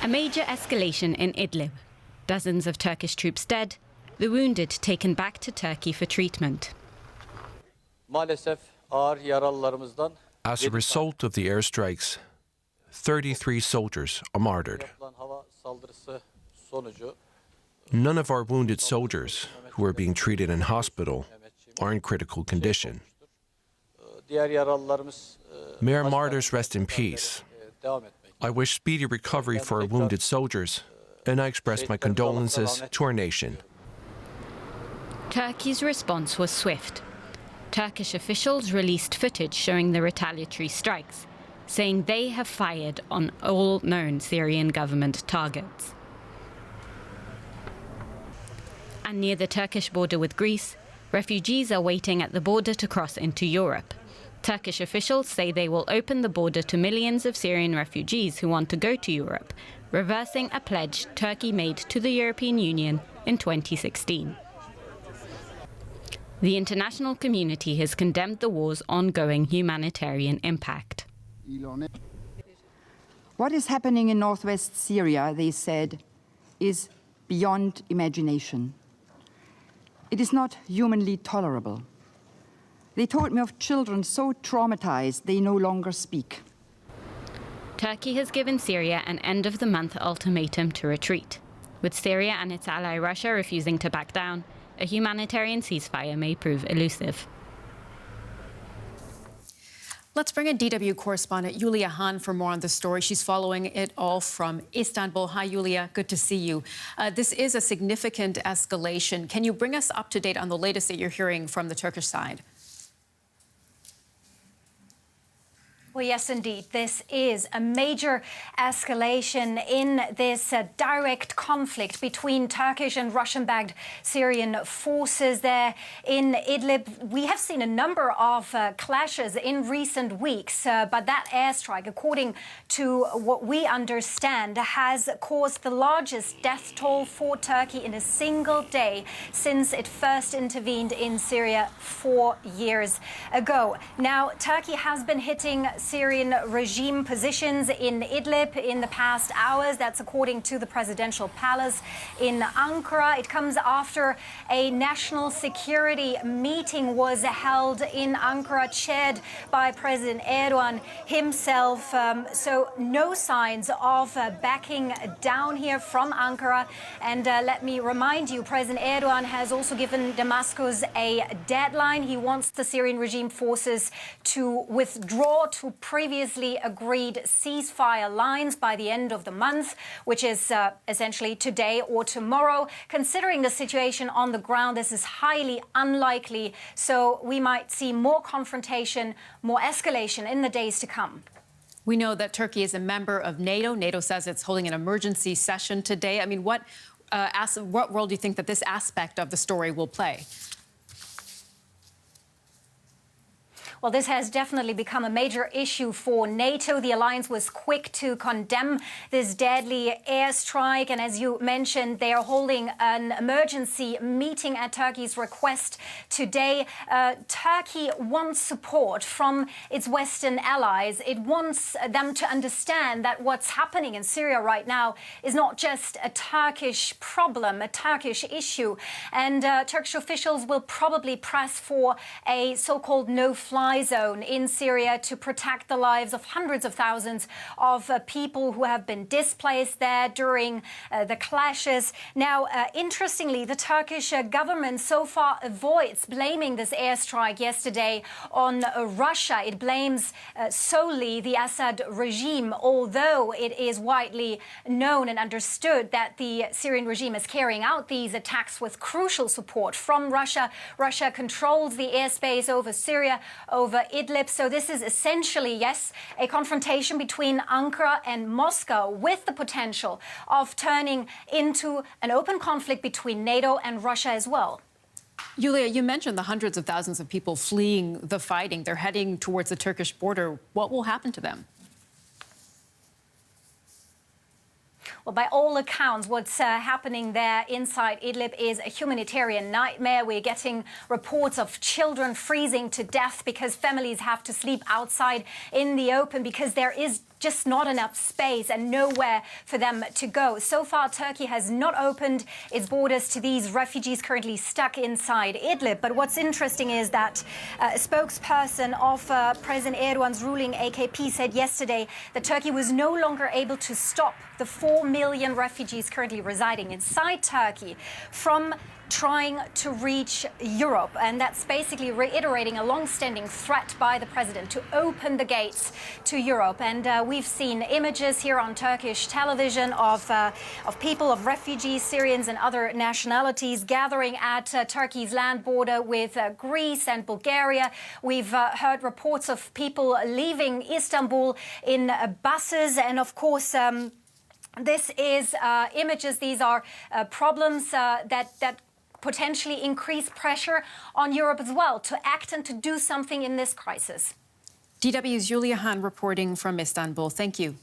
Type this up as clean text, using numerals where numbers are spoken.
A major escalation in Idlib. Dozens of Turkish troops dead, the wounded taken back to Turkey for treatment. As a result of the airstrikes, 33 soldiers are martyred. None of our wounded soldiers who are being treated in hospital are in critical condition. May our martyrs rest in peace. I wish speedy recovery for our wounded soldiers, and I express my condolences to our nation. Turkey's response was swift. Turkish officials released footage showing the retaliatory strikes, saying they have fired on all known Syrian government targets. And near the Turkish border with Greece, refugees are waiting at the border to cross into Europe. Turkish officials say they will open the border to millions of Syrian refugees who want to go to Europe, reversing a pledge Turkey made to the European Union in 2016. The international community has condemned the war's ongoing humanitarian impact. What is happening in northwest Syria, they said, is beyond imagination. It is not humanly tolerable. They told me of children so traumatized they no longer speak. Turkey has given Syria an end-of-the-month ultimatum to retreat. With Syria and its ally Russia refusing to back down, a humanitarian ceasefire may prove elusive. Let's bring in DW correspondent Julia Hahn for more on the story. She's following it all from Istanbul. Hi, Julia. Good to see you. This is a significant escalation. Can you bring us up to date on the latest that you're hearing from the Turkish side? Well, yes, indeed. This is a major escalation in this direct conflict between Turkish and Russian-backed Syrian forces there in Idlib. We have seen a number of clashes in recent weeks, but that airstrike, according to what we understand, has caused the largest death toll for Turkey in a single day since it first intervened in Syria 4 years ago. Now, Turkey has been hitting Syrian regime positions in Idlib in the past hours. That's according to the presidential palace in Ankara. It comes after a national security meeting was held in Ankara, chaired by President Erdogan himself. So no signs of backing down here from Ankara. And let me remind you, President Erdogan has also given Damascus a deadline. He wants the Syrian regime forces to withdraw to previously agreed ceasefire lines by the end of the month, which is essentially today or tomorrow. Considering the situation on the ground, this is highly unlikely. So we might see more confrontation, more escalation in the days to come. We know that Turkey is a member of NATO. NATO says it's holding an emergency session today. I mean, what role do you think that this aspect of the story will play? Well, this has definitely become a major issue for NATO. The alliance was quick to condemn this deadly airstrike. And as you mentioned, they are holding an emergency meeting at Turkey's request today. Turkey wants support from its Western allies. It wants them to understand that what's happening in Syria right now is not just a Turkish problem, a Turkish issue. And Turkish officials will probably press for a so-called no-fly zone in Syria to protect the lives of hundreds of thousands of people who have been displaced there during the clashes. Now, interestingly, the Turkish government so far avoids blaming this airstrike yesterday on Russia. It blames solely the Assad regime, although it is widely known and understood that the Syrian regime is carrying out these attacks with crucial support from Russia. Russia controls the airspace over Syria, over Idlib. So this is essentially, yes, a confrontation between Ankara and Moscow with the potential of turning into an open conflict between NATO and Russia as well. Julia, you mentioned the hundreds of thousands of people fleeing the fighting. They're heading towards the Turkish border. What will happen to them? Well, by all accounts, what's happening there inside Idlib is a humanitarian nightmare. We're getting reports of children freezing to death because families have to sleep outside in the open because there is just not enough space and nowhere for them to go. So far, Turkey has not opened its borders to these refugees currently stuck inside Idlib. But what's interesting is that a spokesperson of President Erdogan's ruling AKP said yesterday that Turkey was no longer able to stop the 4 million refugees currently residing inside Turkey from trying to reach Europe. And that's basically reiterating a long-standing threat by the president to open the gates to Europe. And we've seen images here on Turkish television of people, of refugees, Syrians and other nationalities gathering at Turkey's land border with Greece and Bulgaria. We've heard reports of people leaving Istanbul in buses. And of course, this is images. These are problems that potentially increase pressure on Europe as well to act and to do something in this crisis. DW's Julia Hahn reporting from Istanbul. Thank you.